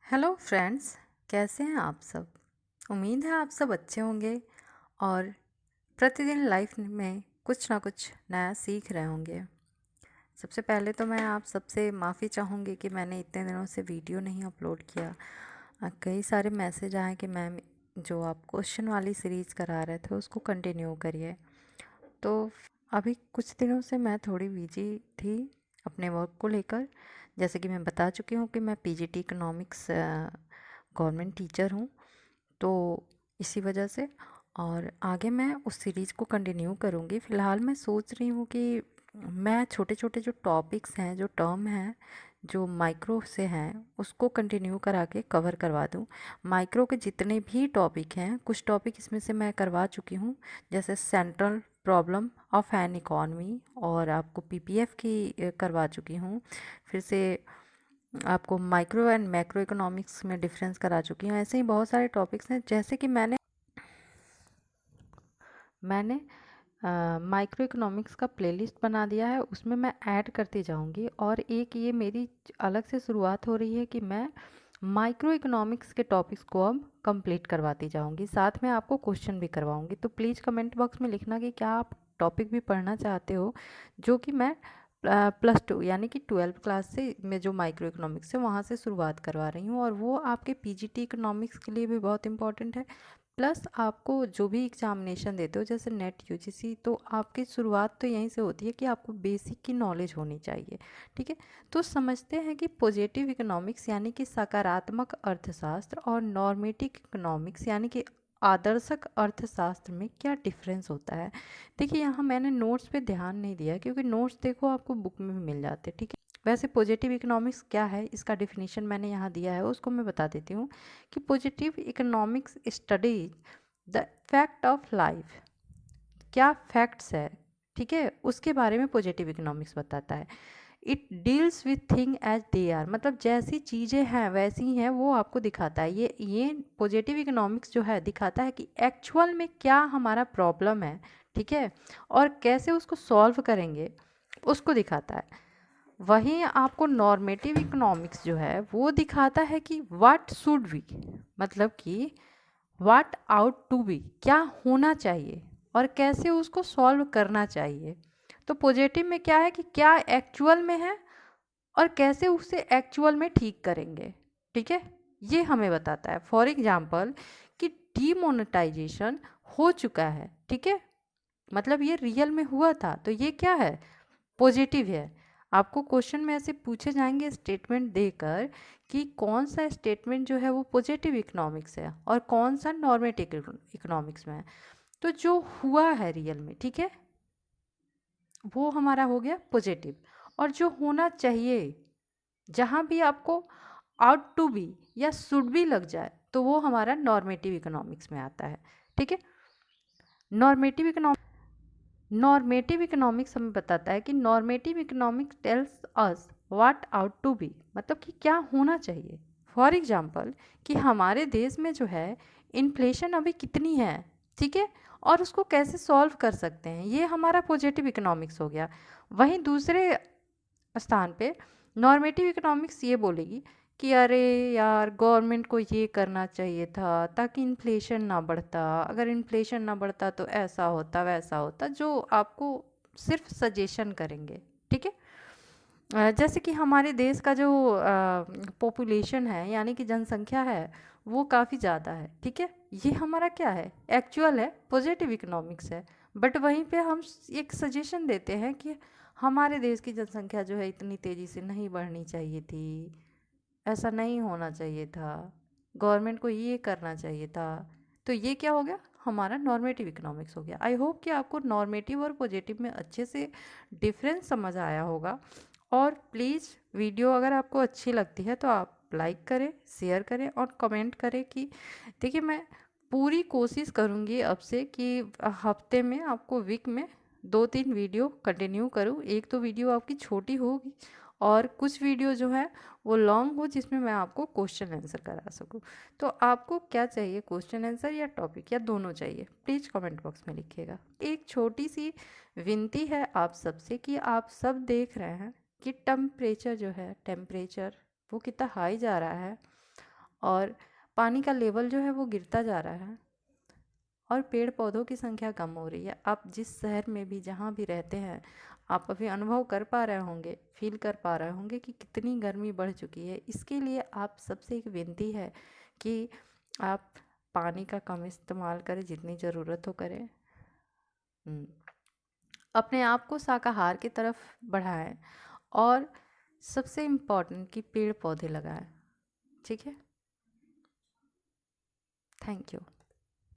Hello friends, कैसे हैं आप सब। उम्मीद है आप सब अच्छे होंगे और प्रतिदिन लाइफ में कुछ ना कुछ नया सीख रहे होंगे। सबसे पहले तो मैं आप सबसे माफ़ी चाहूँगी कि मैंने इतने दिनों से वीडियो नहीं अपलोड किया। कई सारे मैसेज आए कि मैम जो आप क्वेश्चन वाली सीरीज़ करा रहे थे उसको कंटिन्यू करिए। तो अभी कुछ दिनों से मैं थोड़ी बिजी थी अपने वर्क को लेकर। जैसे कि मैं बता चुकी हूँ कि मैं पीजीटी इकोनॉमिक्स गवर्नमेंट टीचर हूँ, तो इसी वजह से और आगे मैं उस सीरीज़ को कंटिन्यू करूँगी। फ़िलहाल मैं सोच रही हूँ कि मैं छोटे छोटे जो टॉपिक्स हैं, जो टर्म हैं, जो माइक्रो से हैं, उसको कंटिन्यू करा के कवर करवा दूँ। माइक्रो के जितने भी टॉपिक हैं, कुछ टॉपिक इसमें से मैं करवा चुकी हूँ, जैसे central problem of N economy, और आपको पीपीएफ की करवा चुकी हूँ। फिर से आपको माइक्रो एंड मैक्रो इकोनॉमिक्स में डिफरेंस करा चुकी हूँ। ऐसे ही बहुत सारे टॉपिक्स हैं, जैसे कि मैंने माइक्रो इकोनॉमिक्स का प्लेलिस्ट बना दिया है, उसमें मैं ऐड करती जाऊंगी। और एक ये मेरी अलग से शुरुआत हो रही है कि मैं माइक्रो इकोनॉमिक्स के टॉपिक्स को अब कंप्लीट करवाती जाऊंगी, साथ में आपको क्वेश्चन भी करवाऊंगी। तो प्लीज़ कमेंट बॉक्स में लिखना कि क्या आप टॉपिक भी पढ़ना चाहते हो, जो कि मैं +2 यानी कि 12th क्लास से मैं जो माइक्रो इकोनॉमिक्स है वहाँ से शुरुआत करवा रही हूँ, और वो आपके पीजीटी इकोनॉमिक्स के लिए भी बहुत इंपॉर्टेंट है। प्लस आपको जो भी एग्जामिनेशन देते हो, जैसे नेट यूजीसी, तो आपकी शुरुआत तो यहीं से होती है कि आपको बेसिक की नॉलेज होनी चाहिए। ठीक है, तो समझते हैं कि पॉजिटिव इकोनॉमिक्स यानी कि सकारात्मक अर्थशास्त्र और नॉर्मेटिव इकोनॉमिक्स यानी कि आदर्शक अर्थशास्त्र में क्या डिफरेंस होता है। देखिए, यहाँ मैंने नोट्स पे ध्यान नहीं दिया, क्योंकि नोट्स देखो आपको बुक में भी मिल जाते हैं। ठीक है, वैसे पॉजिटिव इकोनॉमिक्स क्या है, इसका डिफिनीशन मैंने यहाँ दिया है, उसको मैं बता देती हूँ कि positive economics study the fact of life, क्या फैक्ट्स है, ठीक है, उसके बारे में पॉजिटिव इकोनॉमिक्स बताता है। It deals with thing as they are, मतलब जैसी चीज़ें हैं वैसी ही हैं, वो आपको दिखाता है। ये पॉजिटिव इकोनॉमिक्स जो है दिखाता है कि एक्चुअल में क्या हमारा प्रॉब्लम है, ठीक है, और कैसे उसको सॉल्व करेंगे, उसको दिखाता है। वहीं आपको नॉर्मेटिव इकोनॉमिक्स जो है वो दिखाता है कि व्हाट शुड बी, मतलब कि व्हाट आउट टू बी, क्या होना चाहिए और कैसे उसको सॉल्व करना चाहिए। तो पॉजिटिव में क्या है कि क्या एक्चुअल में है और कैसे उसे एक्चुअल में ठीक करेंगे। ठीक है, ये हमें बताता है। फॉर एग्जाम्पल कि डीमोनेटाइजेशन हो चुका है, ठीक है, मतलब ये रियल में हुआ था, तो ये क्या है, पॉजिटिव है। आपको क्वेश्चन में ऐसे पूछे जाएंगे स्टेटमेंट देकर कि कौन सा स्टेटमेंट जो है वो पॉजिटिव इकोनॉमिक्स है और कौन सा नॉर्मेटिव इकोनॉमिक्स में है। तो जो हुआ है रियल में, ठीक है, वो हमारा हो गया पॉजिटिव। और जो होना चाहिए, जहाँ भी आपको आउट टू बी या शुड बी लग जाए, तो वो हमारा नॉर्मेटिव इकोनॉमिक्स में आता है। ठीक है, नॉर्मेटिव नॉर्मेटिव इकोनॉमिक्स हमें बताता है कि normative economics tells us what ought to be, मतलब कि क्या होना चाहिए। फॉर एग्जांपल कि हमारे देश में जो है इन्फ्लेशन अभी कितनी है, ठीक है, और उसको कैसे सॉल्व कर सकते हैं, ये हमारा पॉजिटिव इकोनॉमिक्स हो गया। वहीं दूसरे स्थान पे नॉर्मेटिव इकोनॉमिक्स ये बोलेगी कि अरे यार, गवर्नमेंट को ये करना चाहिए था ताकि इन्फ्लेशन ना बढ़ता, अगर इन्फ्लेशन ना बढ़ता तो ऐसा होता वैसा होता, जो आपको सिर्फ सजेशन करेंगे। ठीक है, जैसे कि हमारे देश का जो पॉपुलेशन है यानी कि जनसंख्या है वो काफ़ी ज़्यादा है, ठीक है, ये हमारा क्या है, एक्चुअल है, पॉजिटिव इकोनॉमिक्स है। बट वहीं पे हम एक सजेशन देते हैं कि हमारे देश की जनसंख्या जो है इतनी तेज़ी से नहीं बढ़नी चाहिए थी, ऐसा नहीं होना चाहिए था, गवर्नमेंट को ये करना चाहिए था। तो ये क्या हो गया, हमारा नॉर्मेटिव इकोनॉमिक्स हो गया। आई होप कि आपको नॉर्मेटिव और पॉजिटिव में अच्छे से डिफरेंस समझ आया होगा। और प्लीज़ वीडियो अगर आपको अच्छी लगती है तो आप लाइक करें, शेयर करें और कमेंट करें। कि देखिए, मैं पूरी कोशिश करूँगी अब से कि हफ्ते में आपको वीक में 2-3 वीडियो कंटिन्यू करूँ। एक तो वीडियो आपकी छोटी होगी और कुछ वीडियो जो है वो लॉन्ग हो, जिसमें मैं आपको क्वेश्चन आंसर करा सकूँ। तो आपको क्या चाहिए, क्वेश्चन आंसर या टॉपिक, या दोनों चाहिए, प्लीज़ कमेंट बॉक्स में लिखिएगा। एक छोटी सी विनती है आप सबसे कि आप सब देख रहे हैं कि टेम्परेचर जो है, टेम्परेचर वो कितना हाई जा रहा है, और पानी का लेवल जो है वो गिरता जा रहा है और पेड़ पौधों की संख्या कम हो रही है। आप जिस शहर में भी जहाँ भी रहते हैं, आप अभी अनुभव कर पा रहे होंगे, फील कर पा रहे होंगे कि कितनी गर्मी बढ़ चुकी है। इसके लिए आप सबसे एक विनती है कि आप पानी का कम इस्तेमाल करें, जितनी ज़रूरत हो करें। अपने आप को शाकाहार की तरफ बढ़ाएं और सबसे इम्पोर्टेंट कि पेड़ पौधे लगाएं। ठीक है, थैंक यू।